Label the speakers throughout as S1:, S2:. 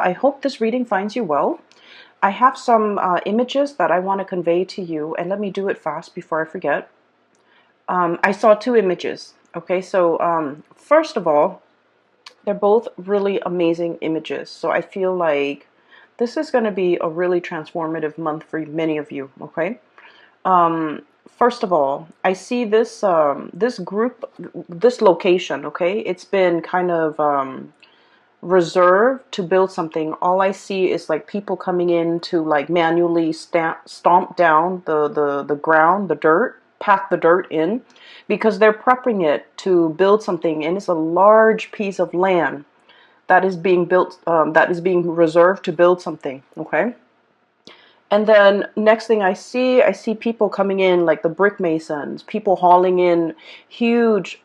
S1: I hope this reading finds you well. I have some images that I want to convey to you, and let me do it fast before I forget. I saw two images. Okay, so first of all, they're both really amazing images. So I feel like this is going to be a really transformative month for many of you. Okay. First of all, I see this group, this location. Okay, it's been kind of reserved to build something. All I see is like people coming in to like manually stomp down the ground, the dirt, pack the dirt in, because they're prepping it to build something, and it's a large piece of land that is being built, that is being reserved to build something. Okay. And then next thing I see people coming in like the brick masons, people hauling in huge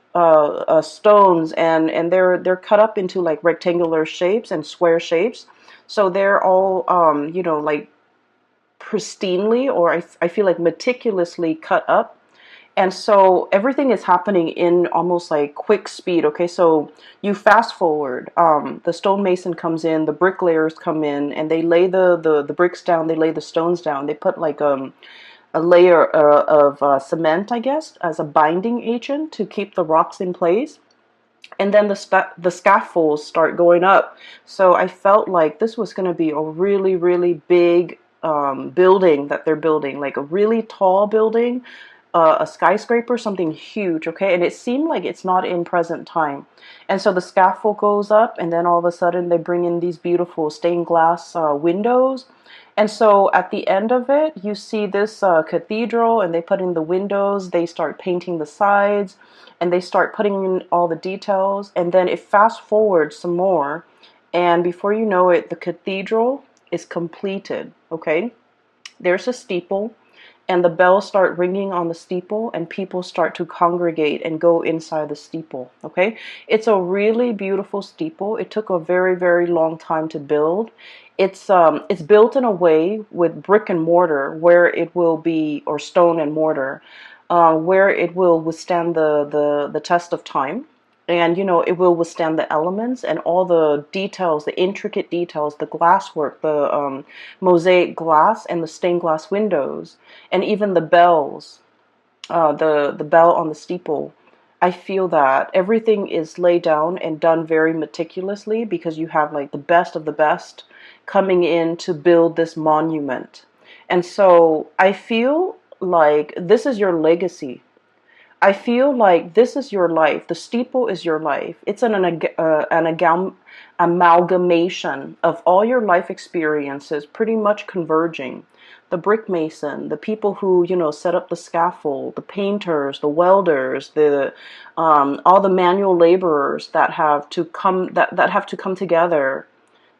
S1: stones, and they're cut up into like rectangular shapes and square shapes. So they're all like pristinely, or I feel like meticulously cut up. And so everything is happening in almost like quick speed. Okay, so you fast forward. The stonemason comes in, the bricklayers come in, and they lay the bricks down. They lay the stones down. They put like a layer of cement, I guess, as a binding agent to keep the rocks in place. And then the scaffolds start going up. So I felt like this was going to be a really, really big building that they're building, like a really tall building, a skyscraper, something huge, okay? And it seemed like it's not in present time. And so the scaffold goes up, and then all of a sudden they bring in these beautiful stained glass windows. And so at the end of it, you see this cathedral, and they put in the windows, they start painting the sides, and they start putting in all the details. And then it fast forwards some more, and before you know it, the cathedral is completed, okay? There's a steeple, and the bells start ringing on the steeple, and people start to congregate and go inside the steeple. Okay, it's a really beautiful steeple. It took a very, very long time to build. It's built in a way with brick and mortar where it will be, or stone and mortar, where it will withstand the test of time. And it will withstand the elements and all the details, the intricate details, the glasswork, the mosaic glass, and the stained glass windows, and even the bells, the bell on the steeple. I feel that everything is laid down and done very meticulously, because you have like the best of the best coming in to build this monument. And so I feel like this is your legacy. I feel like this is your life. The steeple is your life. It's amalgamation of all your life experiences, pretty much converging. The brick mason, the people who set up the scaffold, the painters, the welders, the all the manual laborers that have to come that have to come together.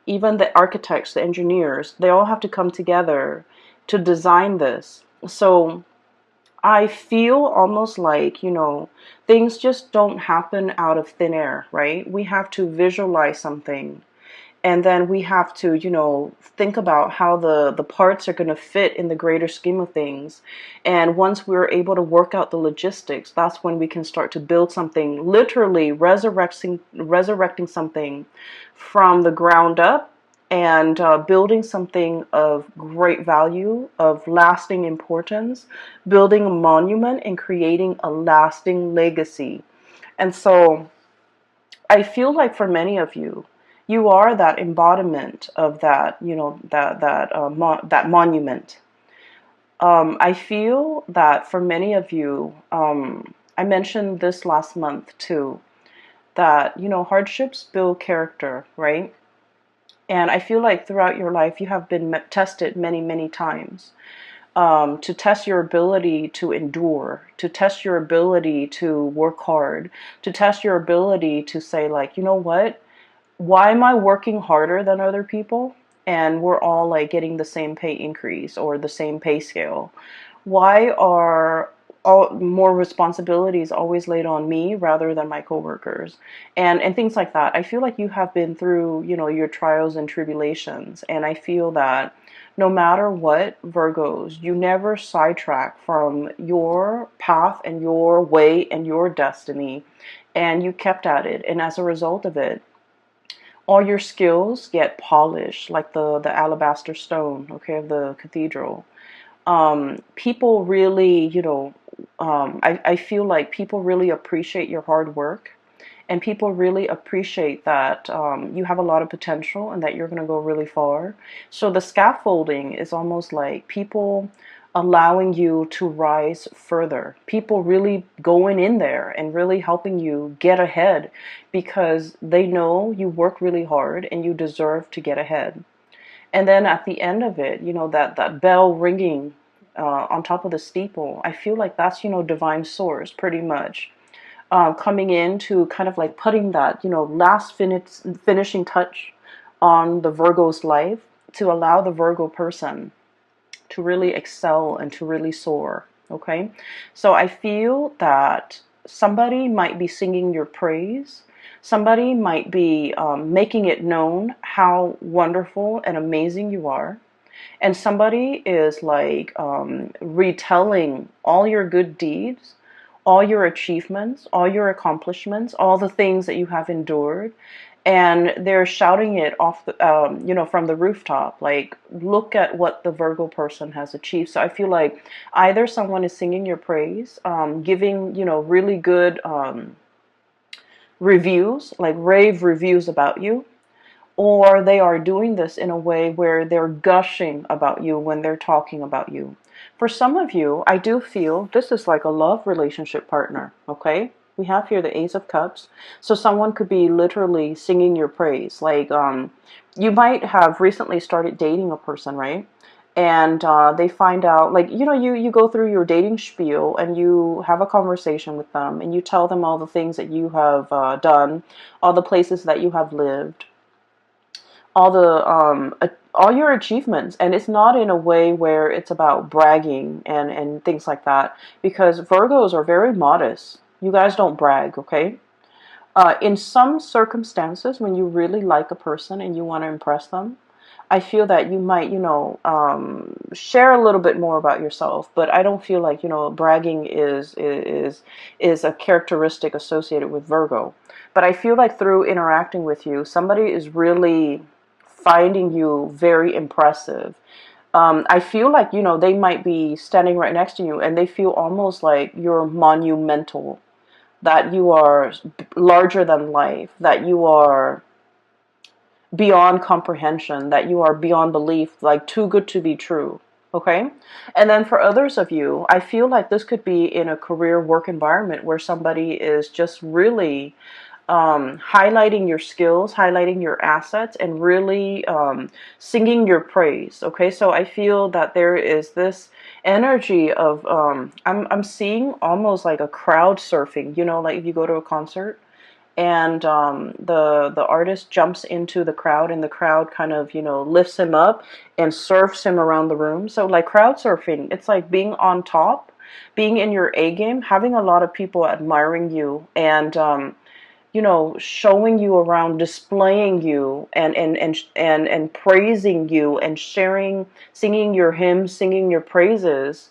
S1: Even the architects, the engineers, they all have to come together to design this. So I feel almost like, things just don't happen out of thin air, right? We have to visualize something. And then we have to, think about how the parts are going to fit in the greater scheme of things. And once we're able to work out the logistics, that's when we can start to build something, literally resurrecting something from the ground up, and building something of great value, of lasting importance, building a monument and creating a lasting legacy. And so I feel like for many of you, you are that embodiment of that, that monument. I feel that for many of you, I mentioned this last month too, that hardships build character, right? And I feel like throughout your life, you have been tested many, many times, to test your ability to endure, to test your ability to work hard, to test your ability to say, like, you know what? Why am I working harder than other people? And we're all like getting the same pay increase or the same pay scale. Why are all more responsibilities always laid on me rather than my coworkers, and things like that? I feel like you have been through, your trials and tribulations, and I feel that no matter what, Virgos, you never sidetrack from your path and your way and your destiny, and you kept at it. And as a result of it, All your skills get polished like the alabaster stone, okay, of the cathedral. People really, I feel like people really appreciate your hard work, and people really appreciate that you have a lot of potential and that you're going to go really far. So the scaffolding is almost like people allowing you to rise further. People really going in there and really helping you get ahead because they know you work really hard and you deserve to get ahead. And then at the end of it, that bell ringing on top of the steeple, I feel like that's, divine source pretty much coming in to kind of like putting that, last finishing touch on the Virgo's life to allow the Virgo person to really excel and to really soar. Okay. So I feel that somebody might be singing your praise. Somebody might be making it known how wonderful and amazing you are. And somebody is like retelling all your good deeds, all your achievements, all your accomplishments, all the things that you have endured, and they're shouting it off the, from the rooftop. Like, look at what the Virgo person has achieved. So I feel like either someone is singing your praise, giving really good reviews, like rave reviews about you, or they are doing this in a way where they're gushing about you when they're talking about you. For some of you, I do feel this is like a love relationship partner, okay? We have here the Ace of Cups. So someone could be literally singing your praise. Like, you might have recently started dating a person, right? And they find out, like, you go through your dating spiel and you have a conversation with them and you tell them all the things that you have done, all the places that you have lived, all your achievements, and it's not in a way where it's about bragging and things like that, because Virgos are very modest. You guys don't brag, okay? In some circumstances, when you really like a person and you want to impress them, I feel that you might, share a little bit more about yourself. But I don't feel like, bragging is a characteristic associated with Virgo. But I feel like through interacting with you, somebody is really finding you very impressive. I feel like, they might be standing right next to you and they feel almost like you're monumental, that you are larger than life, that you are beyond comprehension, that you are beyond belief, like too good to be true. Okay? And then for others of you, I feel like this could be in a career work environment where somebody is just really highlighting your skills, highlighting your assets, and really singing your praise. Okay, so I feel that there is this energy of I'm seeing almost like a crowd surfing. Like if you go to a concert and the artist jumps into the crowd and the crowd kind of lifts him up and surfs him around the room. So like crowd surfing, it's like being on top, being in your A game, having a lot of people admiring you and showing you around, displaying you, and praising you, and sharing, singing your hymns, singing your praises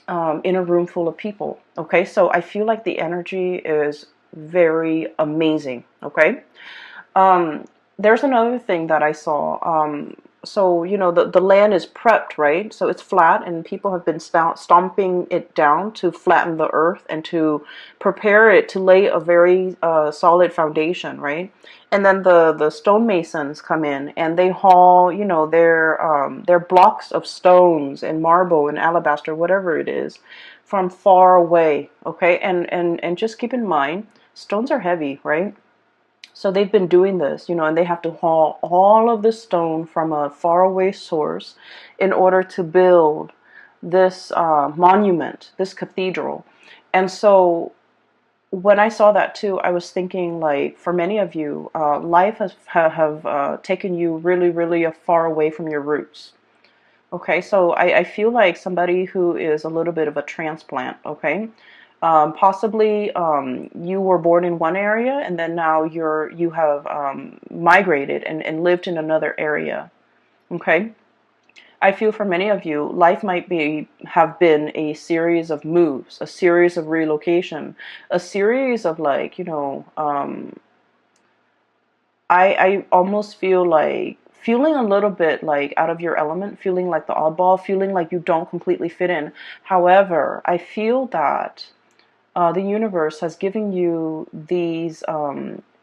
S1: in a room full of people. Okay, so I feel like the energy is very amazing. Okay, there's another thing that I saw. So, the land is prepped, right? So it's flat, and people have been stomping it down to flatten the earth and to prepare it to lay a very solid foundation, right? And then the stonemasons come in and they haul, their blocks of stones and marble and alabaster, whatever it is, from far away, okay? And just keep in mind, stones are heavy, right? So they've been doing this, and they have to haul all of the stone from a faraway source in order to build this monument, this cathedral. And so when I saw that too, I was thinking, like, for many of you, life has have taken you really, really far away from your roots. Okay, so I feel like somebody who is a little bit of a transplant, okay? Possibly you were born in one area and then now you have migrated and lived in another area. Okay, I feel for many of you, life might have been a series of moves, a series of relocation, a series of, like, I almost feel like feeling a little bit like out of your element, feeling like the oddball, feeling like you don't completely fit in. However, I feel that the universe has given you these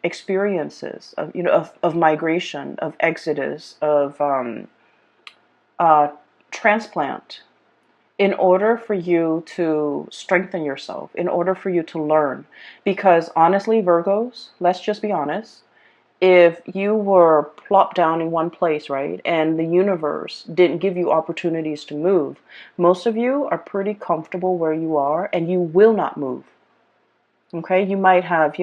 S1: experiences of, of migration, of exodus, of uh, transplant, in order for you to strengthen yourself, in order for you to learn. Because honestly, Virgos, let's just be honest, if you were plopped down in one place, right, and the universe didn't give you opportunities to move, most of you are pretty comfortable where you are and you will not move. Okay, you might have,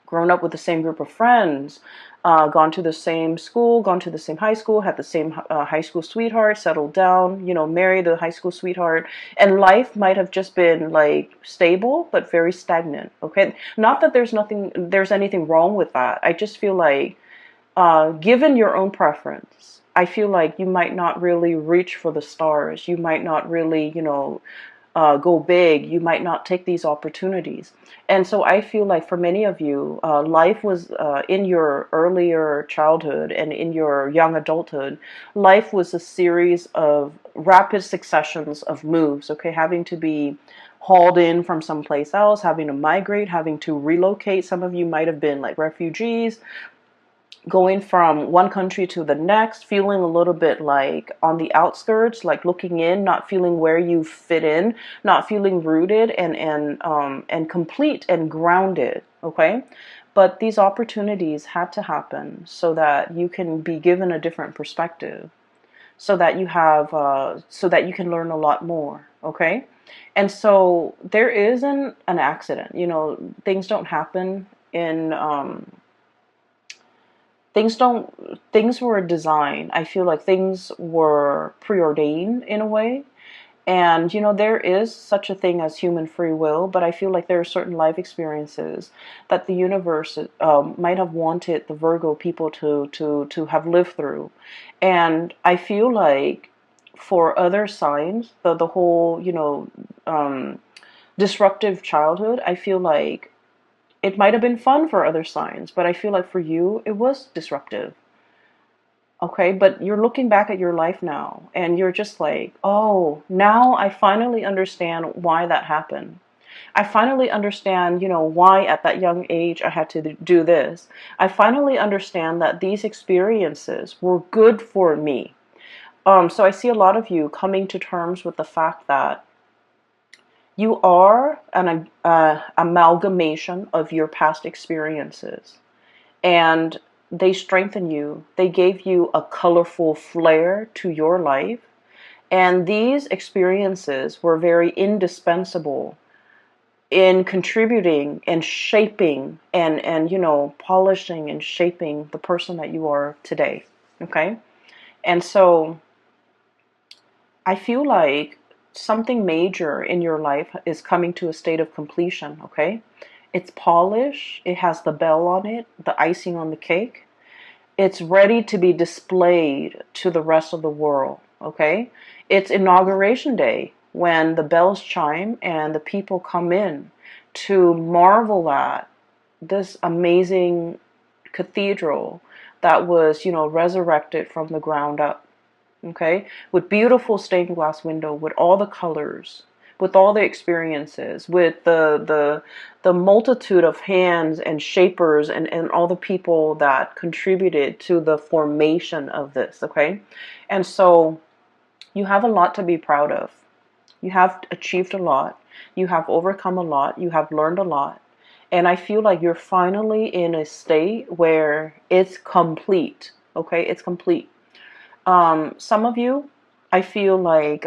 S1: grown up with the same group of friends, gone to the same school, gone to the same high school, had the same high school sweetheart, settled down, married a high school sweetheart, and life might have just been like stable but very stagnant. Okay, not that there's anything wrong with that. I just feel like, given your own preference, I feel like you might not really reach for the stars. You might not really, go big. You might not take these opportunities. And so I feel like for many of you, life was, in your earlier childhood and in your young adulthood, life was a series of rapid successions of moves, okay, having to be hauled in from someplace else, having to migrate, having to relocate. Some of you might have been like refugees, going from one country to the next, feeling a little bit like on the outskirts, like looking in, not feeling where you fit in, not feeling rooted and complete and grounded. Okay, but these opportunities had to happen so that you can be given a different perspective, so that so that you can learn a lot more. Okay, and so there isn't an accident. Things don't happen in things were designed. I feel like things were preordained in a way. And there is such a thing as human free will, but I feel like there are certain life experiences that the universe might have wanted the Virgo people to have lived through. And I feel like for other signs, the whole disruptive childhood, I feel like it might have been fun for other signs, but I feel like for you, it was disruptive. Okay, but you're looking back at your life now and you're just like, oh, now I finally understand why that happened. I finally understand, why at that young age I had to do this. I finally understand that these experiences were good for me. So I see a lot of you coming to terms with the fact that you are an amalgamation of your past experiences, and they strengthen you. They gave you a colorful flair to your life, and these experiences were very indispensable in contributing and shaping and polishing and shaping the person that you are today. Okay, and so I feel like something major in your life is coming to a state of completion, okay? It's polished, it has the bell on it, the icing on the cake. It's ready to be displayed to the rest of the world, okay? It's inauguration day when the bells chime and the people come in to marvel at this amazing cathedral that was, resurrected from the ground up. Okay, with beautiful stained glass window, with all the colors, with all the experiences, with the multitude of hands and shapers and all the people that contributed to the formation of this. Okay, and so you have a lot to be proud of. You have achieved a lot. You have overcome a lot. You have learned a lot. And I feel like you're finally in a state where it's complete. Okay, it's complete. Some of you, I feel like,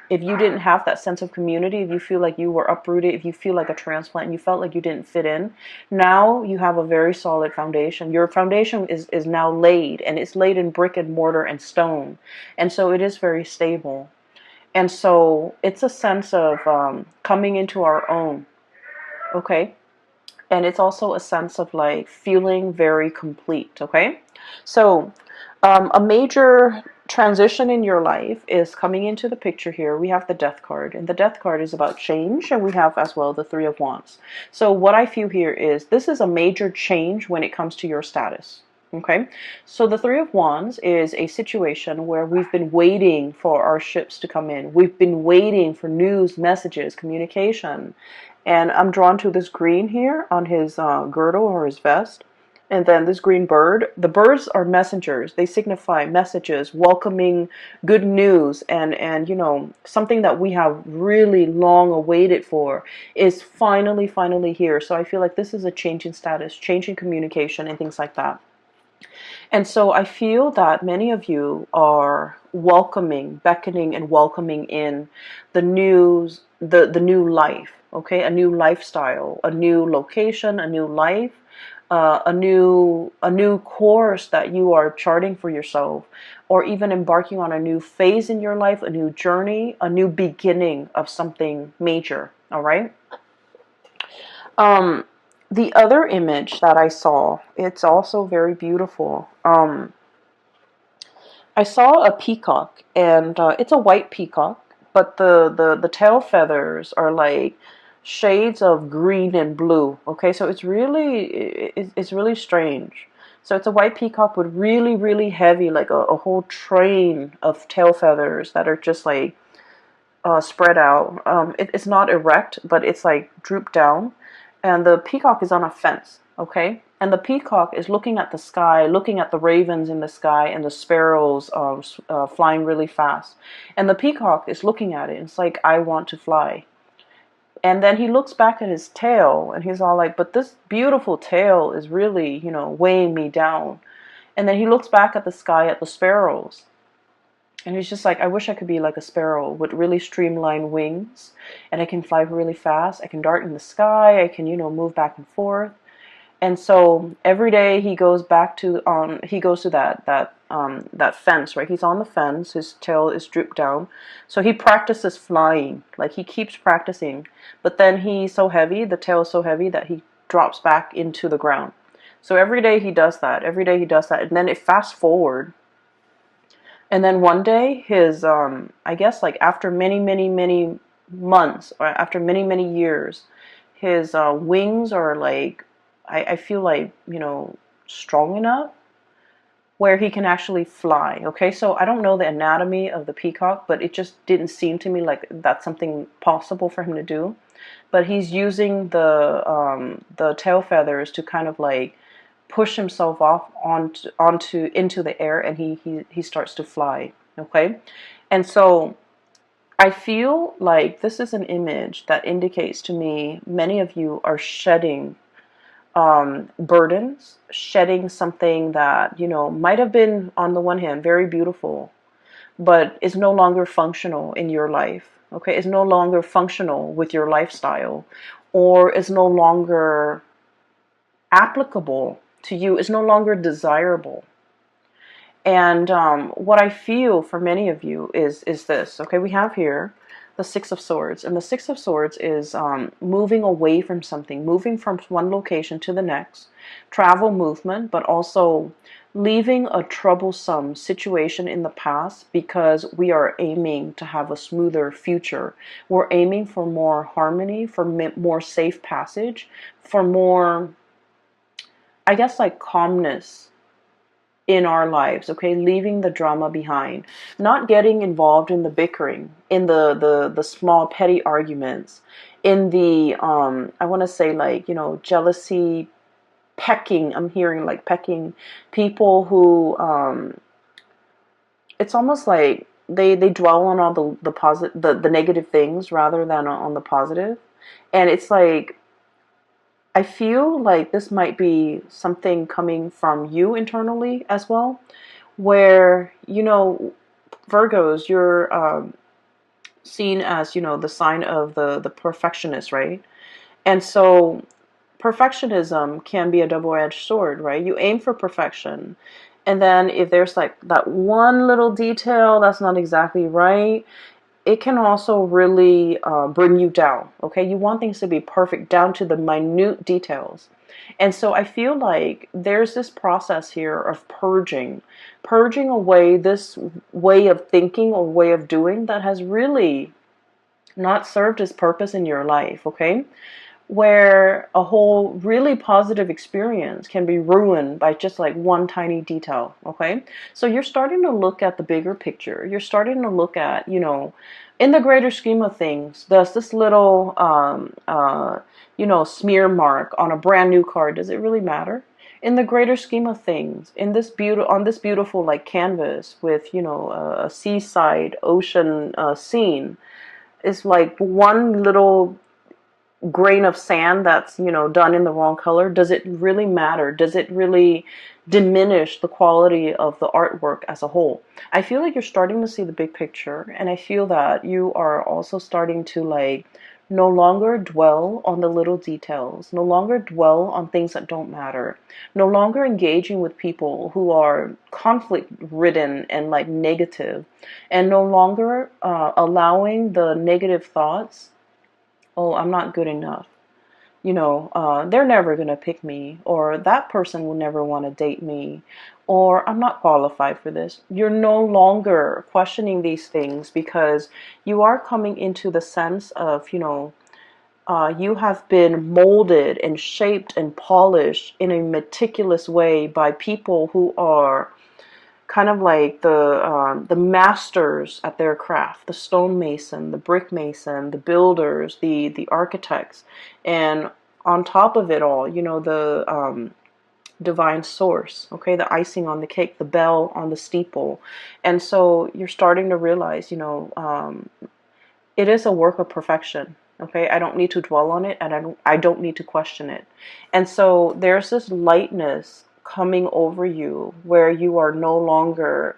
S1: if you didn't have that sense of community, if you feel like you were uprooted, if you feel like a transplant and you felt like you didn't fit in, now you have a very solid foundation. Your foundation is now laid, and it's laid in brick and mortar and stone. And so it is very stable. And so it's a sense of coming into our own, okay? And it's also a sense of like feeling very complete, okay? So a major transition in your life is coming into the picture here. We have the Death card, and the Death card is about change, and we have as well the Three of Wands. So what I feel here is this is a major change when it comes to your status. Okay, so the Three of Wands is a situation where we've been waiting for our ships to come in. We've been waiting for news, messages, communication. And I'm drawn to this green here on his girdle or his vest. And then this green bird. The birds are messengers. They signify messages, welcoming good news, and you know, something that we have really long awaited for is finally here. So I feel like this is a change in status, change in communication, and things like that. And so I feel that many of you are welcoming, beckoning and welcoming in the news, the new life, okay? A new lifestyle, a new location, a new life, a new course that you are charting for yourself, or even embarking on a new phase in your life, a new journey, a new beginning of something major, all right? The other image that I saw, it's also very beautiful. I saw a peacock, and it's a white peacock, but the tail feathers are like shades of green and blue. Okay, so it's really strange. So it's a white peacock with really heavy, like a whole train of tail feathers that are just like spread out. It's not erect, but it's like drooped down. And the peacock is on a fence, okay? And the peacock is looking at the sky, looking at the ravens in the sky and the sparrows flying really fast. And the peacock is looking at it. It's like, I want to fly. And then he looks back at his tail and he's all like, but this beautiful tail is really, you know, weighing me down. And then he looks back at the sky, at the sparrows. And he's just like, I wish I could be like a sparrow with really streamlined wings, and I can fly really fast. I can dart in the sky. I can, you know, move back and forth. And so every day he goes back to that fence, right? He's on the fence. His tail is drooped down, so he practices flying. Like he keeps practicing, but then he's so heavy. The tail is so heavy that he drops back into the ground. So every day he does that. Every day he does that, and then it fast forward. And then one day, his, I guess like after many months, or after many years, his wings are like, I feel like, you know, strong enough where he can actually fly. Okay, so I don't know the anatomy of the peacock, but it just didn't seem to me like that's something possible for him to do. But he's using the tail feathers to kind of like push himself off onto into the air, and he starts to fly. Okay, and so I feel like this is an image that indicates to me many of you are shedding burdens, shedding something that, you know, might have been on the one hand very beautiful, but is no longer functional in your life. Okay, is no longer functional with your lifestyle, or is no longer applicable to you, is no longer desirable. And what I feel for many of you is this. Okay, we have here the Six of Swords, and the Six of Swords is moving away from something, moving from one location to the next, travel, movement, but also leaving a troublesome situation in the past because we are aiming to have a smoother future. We're aiming for more harmony, for more safe passage, for more, I guess, like calmness in our lives, okay? Leaving the drama behind, not getting involved in the bickering, in the small petty arguments, in the I want to say, like, you know, jealousy, pecking. I'm hearing like pecking, people who it's almost like they dwell on all the positive, the negative things rather than on the positive. And it's like, I feel like this might be something coming from you internally as well, where, you know, Virgos, you're seen as, you know, the sign of the perfectionist, right? And so perfectionism can be a double-edged sword, right? You aim for perfection, and then if there's like that one little detail that's not exactly right, it can also really bring you down. Okay, you want things to be perfect down to the minute details. And so I feel like there's this process here of purging away this way of thinking or way of doing that has really not served its purpose in your life, okay? Where a whole really positive experience can be ruined by just like one tiny detail, okay? So you're starting to look at the bigger picture. You're starting to look at, in the greater scheme of things, does this little, smear mark on a brand new car, does it really matter? In the greater scheme of things, on this beautiful like canvas with, a seaside ocean scene, is like one little grain of sand that's done in the wrong color. Does it really matter? Does it really diminish the quality of the artwork as a whole? I feel like you're starting to see the big picture, and I feel that you are also starting to like no longer dwell on the little details, no longer dwell on things that don't matter, no longer engaging with people who are conflict ridden and like negative, and no longer allowing the negative thoughts. Oh, I'm not good enough. They're never going to pick me, or that person will never want to date me, or I'm not qualified for this. You're no longer questioning these things because you are coming into the sense of, you have been molded and shaped and polished in a meticulous way by people who are kind of like the masters at their craft, the stonemason, the brick mason, the builders, the architects, and on top of it all, the divine source, okay, the icing on the cake, the bell on the steeple. And so you're starting to realize, it is a work of perfection. Okay, I don't need to dwell on it, and I don't need to question it. And so there's this lightness coming over you where you are no longer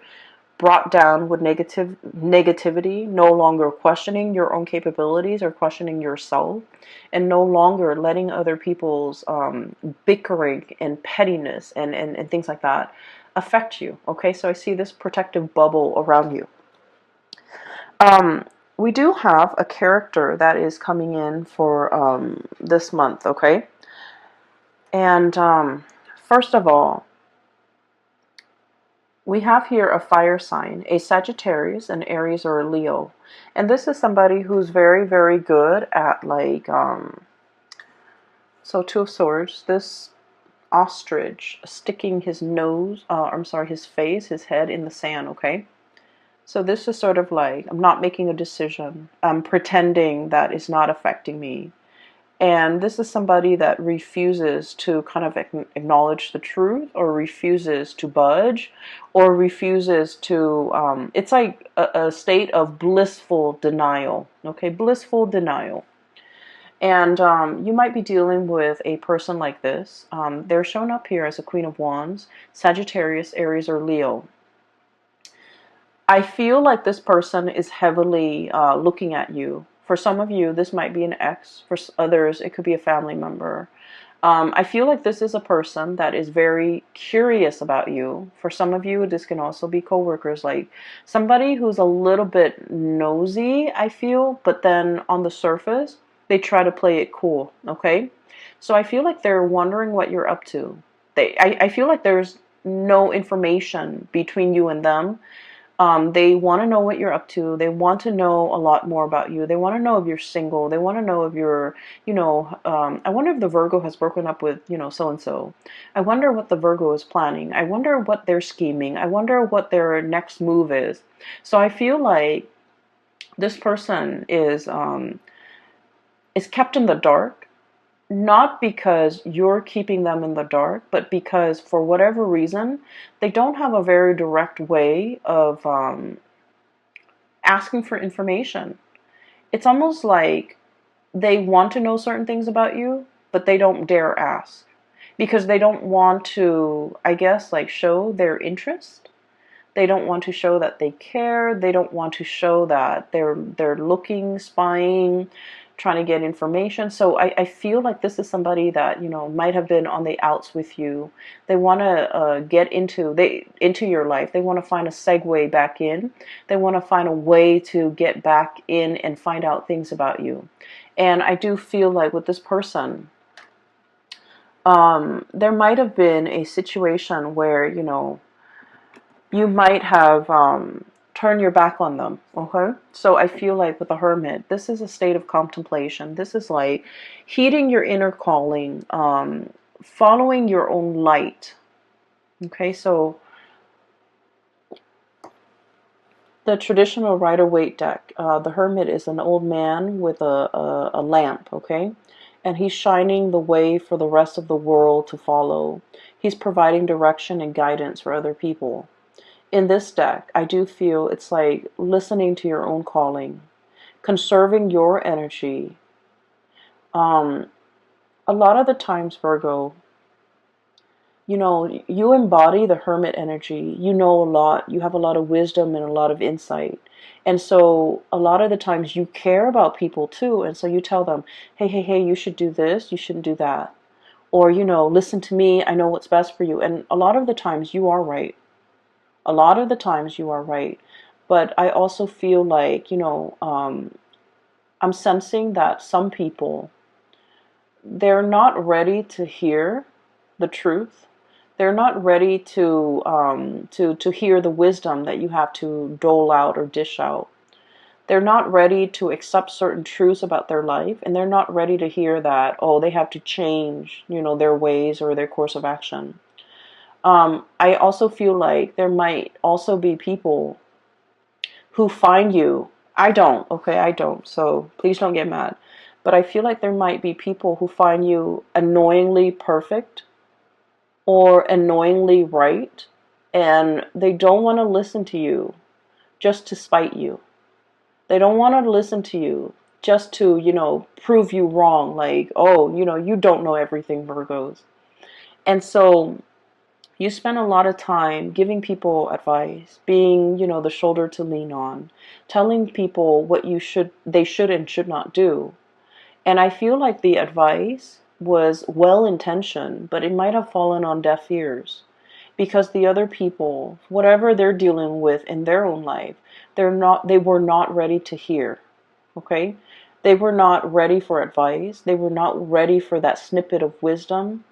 S1: brought down with negativity, no longer questioning your own capabilities or questioning yourself, and no longer letting other people's bickering and pettiness and things like that affect you. Okay, so I see this protective bubble around you. Um, we do have a character that is coming in for this month, okay? And first of all, we have here a fire sign, a Sagittarius, an Aries, or a Leo. And this is somebody who's very, very good at like, so Two of Swords, this ostrich sticking his nose, his face, his head in the sand, okay? So this is sort of like, I'm not making a decision. I'm pretending that it's not affecting me. And this is somebody that refuses to kind of acknowledge the truth, or refuses to budge, or refuses to, it's like a state of blissful denial, okay? Blissful denial. And you might be dealing with a person like this. They're shown up here as a Queen of Wands, Sagittarius, Aries, or Leo. I feel like this person is heavily looking at you. For some of you, this might be an ex. For others, it could be a family member. I feel like this is a person that is very curious about you. For some of you, this can also be coworkers, like somebody who's a little bit nosy, I feel, but then on the surface, they try to play it cool, okay? So I feel like they're wondering what you're up to. I feel like there's no information between you and them. They want to know what you're up to. They want to know a lot more about you. They want to know if you're single. They want to know if you're, I wonder if the Virgo has broken up with, so-and-so. I wonder what the Virgo is planning. I wonder what they're scheming. I wonder what their next move is. So I feel like this person is kept in the dark. Not because you're keeping them in the dark, but because for whatever reason, they don't have a very direct way of asking for information. It's almost like they want to know certain things about you, but they don't dare ask because they don't want to, I guess, like show their interest. They don't want to show that they care. They don't want to show that they're looking, spying, trying to get information. So I feel like this is somebody that might have been on the outs with you. They want to get into your life. They want to find a segue back in. They want to find a way to get back in and find out things about you. And I do feel like with this person, There might have been a situation where, you know, you might have turned your back on them. Okay, so I feel like with the Hermit, this is a state of contemplation. This is like heeding your inner calling, following your own light. Okay, so the traditional Rider-Waite deck, the Hermit is an old man with a lamp, okay? And he's shining the way for the rest of the world to follow. He's providing direction and guidance for other people. In this deck, I do feel it's like listening to your own calling, conserving your energy. Um, a lot of the times, Virgo, you know, you embody the Hermit energy. You know a lot. You have a lot of wisdom and a lot of insight. And so a lot of the times you care about people too. And so you tell them, hey, hey, hey, you should do this. You shouldn't do that. Or, you know, listen to me. I know what's best for you. And a lot of the times you are right. A lot of the times you are right. But I also feel like, you know, I'm sensing that some people, they're not ready to hear the truth. They're not ready to hear the wisdom that you have to dole out or dish out. They're not ready to accept certain truths about their life, and they're not ready to hear that, oh, they have to change, you know, their ways or their course of action. I also feel like there might also be people who find you. I don't, okay, I don't, so please don't get mad. But I feel like there might be people who find you annoyingly perfect or annoyingly right, and they don't want to listen to you just to spite you. They don't want to listen to you just to, you know, prove you wrong. Like, oh, you know, you don't know everything, Virgos. And so you spend a lot of time giving people advice, being, you know, the shoulder to lean on, telling people what they should and should not do. And I feel like the advice was well intentioned, but it might have fallen on deaf ears because the other people, whatever they're dealing with in their own life, they were not ready to hear. Okay? They were not ready for advice. They were not ready for that snippet of wisdom.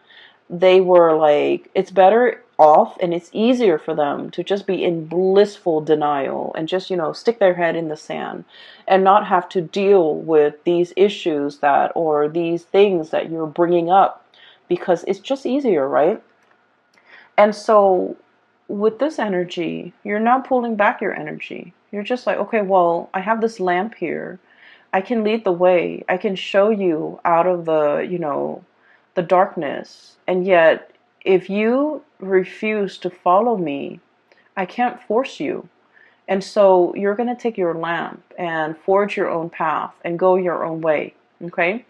S1: They were like, it's better off and it's easier for them to just be in blissful denial and just, you know, stick their head in the sand and not have to deal with these issues that, or these things that you're bringing up, because it's just easier, right? And so with this energy, you're now pulling back your energy. You're just like, okay, well, I have this lamp here. I can lead the way. I can show you out of the, you know, the darkness. And yet, if you refuse to follow me, I can't force you. And so you're going to take your lamp and forge your own path and go your own way. Okay?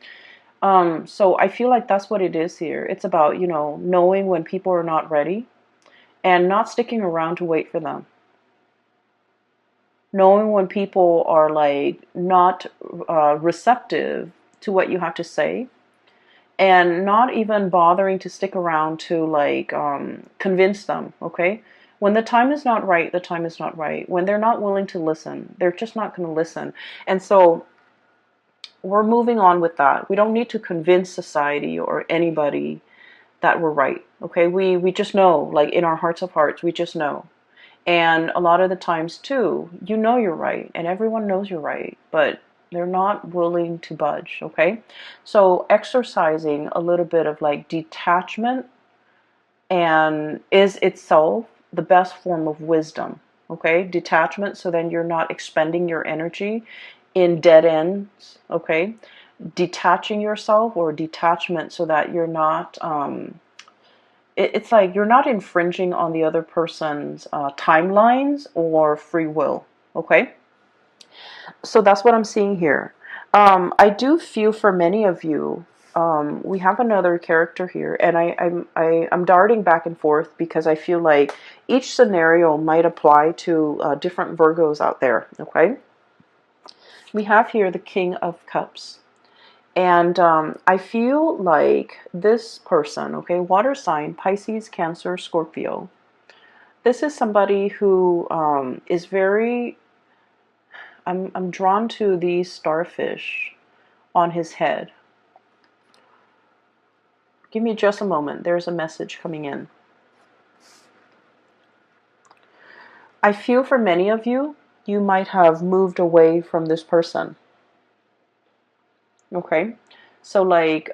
S1: So I feel like that's what it is here. It's about, you know, knowing when people are not ready and not sticking around to wait for them. Knowing when people are like not receptive to what you have to say, and not even bothering to stick around to like convince them. Okay, when the time is not right, the time is not right. When they're not willing to listen, they're just not going to listen. And so we're moving on with that. We don't need to convince society or anybody that we're right. Okay, we just know, like in our hearts of hearts, we just know. And a lot of the times too, you know you're right, and everyone knows you're right, but they're not willing to budge. Okay, so exercising a little bit of like detachment and is itself the best form of wisdom. Okay, detachment, so then you're not expending your energy in dead ends. Okay, detaching yourself, or detachment, so that you're not it's like you're not infringing on the other person's timelines or free will. Okay, so that's what I'm seeing here. I do feel for many of you, we have another character here, and I'm darting back and forth because I feel like each scenario might apply to different Virgos out there. Okay, we have here the King of Cups. And I feel like this person, okay, water sign, Pisces, Cancer, Scorpio. This is somebody who is very, I'm drawn to these starfish on his head. Give me just a moment. There's a message coming in. I feel for many of you, you might have moved away from this person. Okay? So like,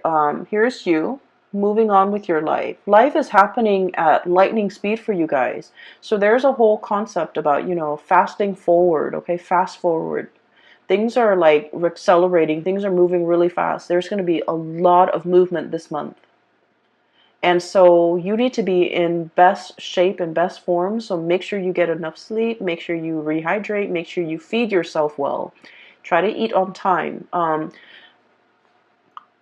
S1: here's you moving on with your life. Life is happening at lightning speed for you guys. So there's a whole concept about, you know, fasting forward, okay? Fast forward. Things are like accelerating. Things are moving really fast. There's going to be a lot of movement this month. And so you need to be in best shape and best form. So make sure you get enough sleep. Make sure you rehydrate. Make sure you feed yourself well. Try to eat on time.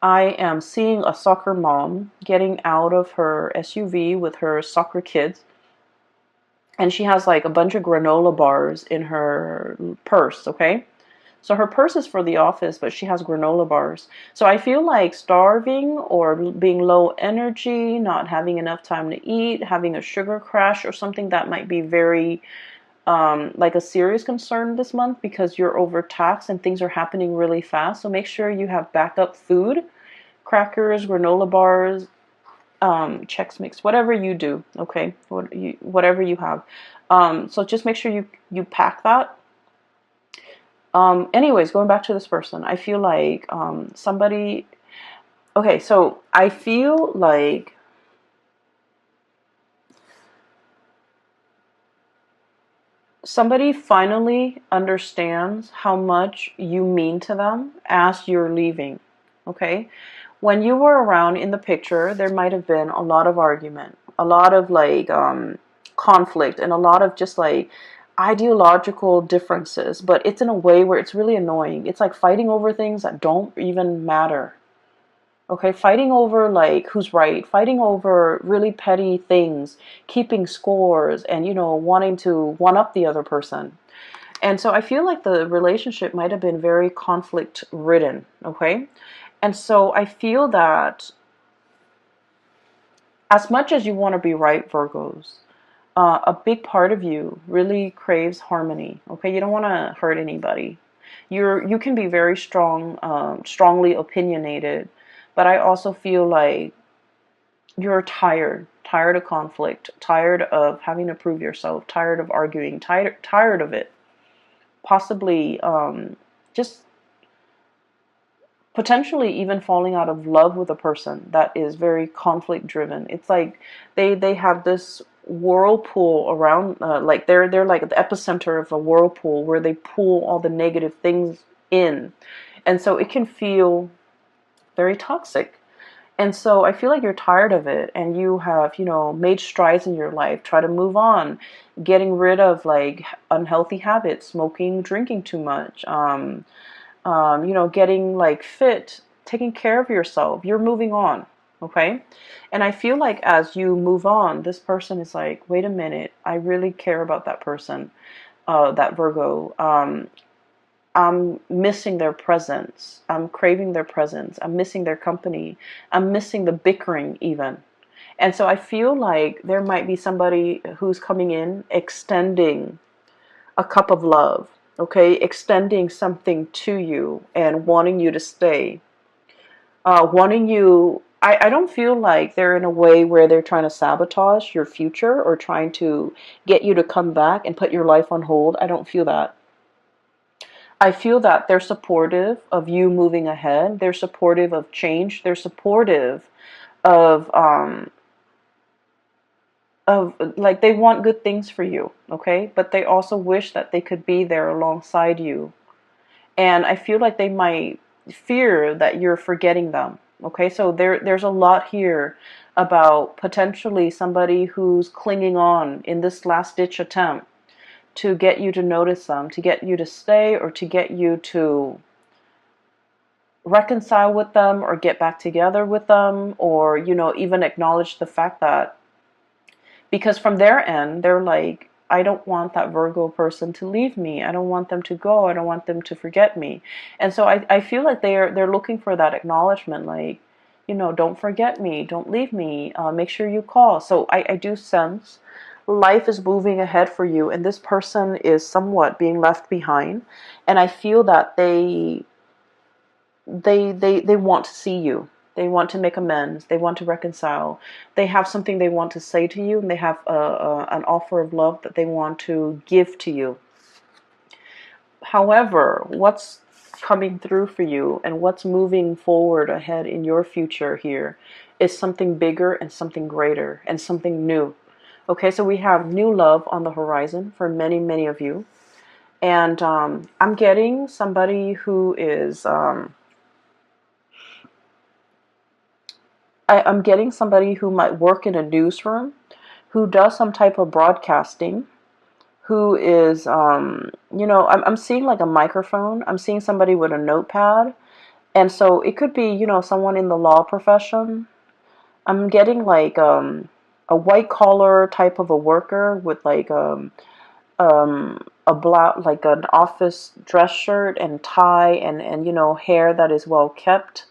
S1: I am seeing a soccer mom getting out of her SUV with her soccer kids. And she has like a bunch of granola bars in her purse, okay? So her purse is for the office, but she has granola bars. So I feel like starving or being low energy, not having enough time to eat, having a sugar crash or something that might be very like a serious concern this month because you're overtaxed and things are happening really fast. So make sure you have backup food, crackers, granola bars, Chex Mix, whatever you do, okay? Whatever you have. So just make sure you pack that. Anyways, going back to this person, I feel like somebody. Okay, so I feel like somebody finally understands how much you mean to them as you're leaving. Okay, when you were around in the picture, there might have been a lot of argument, a lot of like conflict, and a lot of just like ideological differences, but it's in a way where it's really annoying. It's like fighting over things that don't even matter. Okay, fighting over like who's right, fighting over really petty things, keeping scores, and you know, wanting to one up the other person. And so I feel like the relationship might have been very conflict ridden, okay? And so I feel that as much as you want to be right, Virgos, a big part of you really craves harmony. Okay, you don't want to hurt anybody. You can be very strong, strongly opinionated, but I also feel like you're tired of conflict, tired of having to prove yourself, tired of arguing, tired of it. Possibly, just potentially even falling out of love with a person that is very conflict driven. It's like they have this whirlpool around, like they're like the epicenter of a whirlpool where they pull all the negative things in, and so it can feel very toxic. And so I feel like you're tired of it, and you have, you know, made strides in your life, try to move on, getting rid of like unhealthy habits, smoking, drinking too much, you know, getting like fit, taking care of yourself. You're moving on, okay? And I feel like as you move on, this person is like, wait a minute, I really care about that person, that Virgo. I'm missing their presence. I'm craving their presence. I'm missing their company. I'm missing the bickering even. And so I feel like there might be somebody who's coming in extending a cup of love, okay? Extending something to you and wanting you to stay. Wanting you, I don't feel like they're in a way where they're trying to sabotage your future or trying to get you to come back and put your life on hold. I don't feel that. I feel that they're supportive of you moving ahead. They're supportive of change. They're supportive of like they want good things for you, okay? But they also wish that they could be there alongside you. And I feel like they might fear that you're forgetting them. Okay, so there's a lot here about potentially somebody who's clinging on in this last ditch attempt to get you to notice them, to get you to stay, or to get you to reconcile with them or get back together with them, or, you know, even acknowledge the fact that, because from their end, they're like, I don't want that Virgo person to leave me. I don't want them to go. I don't want them to forget me. And so I feel like they're looking for that acknowledgement, like, you know, don't forget me, don't leave me, make sure you call. So I do sense life is moving ahead for you, and this person is somewhat being left behind. And I feel that they want to see you. They want to make amends. They want to reconcile. They have something they want to say to you, and they have an offer of love that they want to give to you. However, what's coming through for you and what's moving forward ahead in your future here is something bigger and something greater and something new. Okay, so we have new love on the horizon for many, many of you. And I'm getting somebody who is, I'm getting somebody who might work in a newsroom, who does some type of broadcasting, who is, I'm seeing like a microphone. I'm seeing somebody with a notepad. And so it could be, someone in the law profession. I'm getting like a white collar type of a worker with like a blouse, like an office dress shirt and tie and hair that is well kept,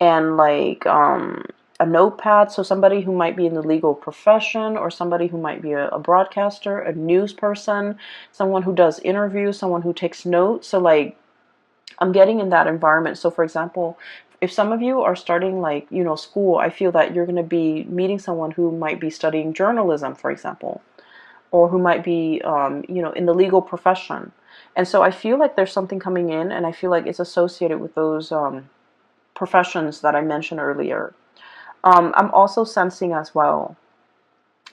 S1: and like a notepad. So somebody who might be in the legal profession, or somebody who might be a broadcaster, a news person, someone who does interviews, someone who takes notes. So like I'm getting in that environment. So for example, if some of you are starting like, school, I feel that you're going to be meeting someone who might be studying journalism, for example, or who might be, in the legal profession. And so I feel like there's something coming in, and I feel like it's associated with those professions that I mentioned earlier. I'm also sensing as well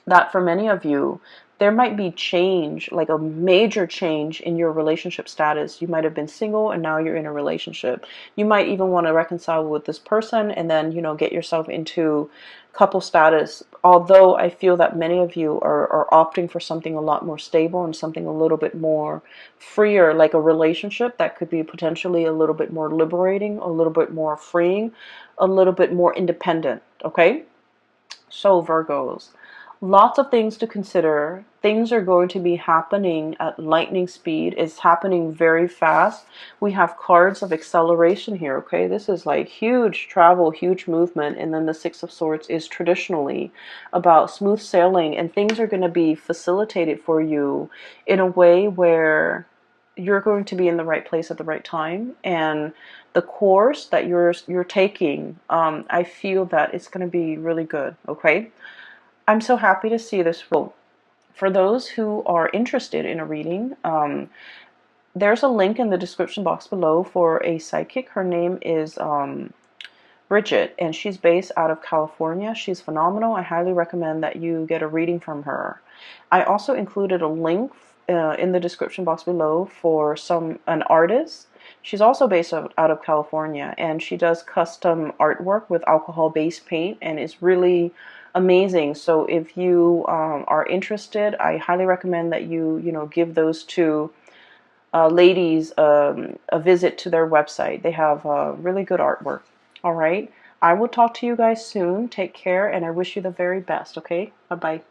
S1: that for many of you, there might be change, like a major change in your relationship status. You might have been single and now you're in a relationship. You might even want to reconcile with this person and then, get yourself into couple status. Although I feel that many of you are opting for something a lot more stable and something a little bit more freer, like a relationship that could be potentially a little bit more liberating, a little bit more freeing, a little bit more independent. Okay? So Virgos, lots of things to consider. Things are going to be happening at lightning speed. It's happening very fast. We have cards of acceleration here, okay? This is like huge travel, huge movement. And then the Six of Swords is traditionally about smooth sailing. And things are going to be facilitated for you in a way where you're going to be in the right place at the right time. And the course that you're taking, I feel that it's going to be really good, okay? I'm so happy to see this. For those who are interested in a reading, there's a link in the description box below for a psychic. Her name is Bridget, and she's based out of California. She's phenomenal. I highly recommend that you get a reading from her. I also included a link in the description box below for an artist. She's also based out of California, and she does custom artwork with alcohol-based paint, and it's really amazing. So if you are interested, I highly recommend that you give those two ladies a visit to their website. They have really good artwork. All right. I will talk to you guys soon. Take care, and I wish you the very best, okay? Bye-bye.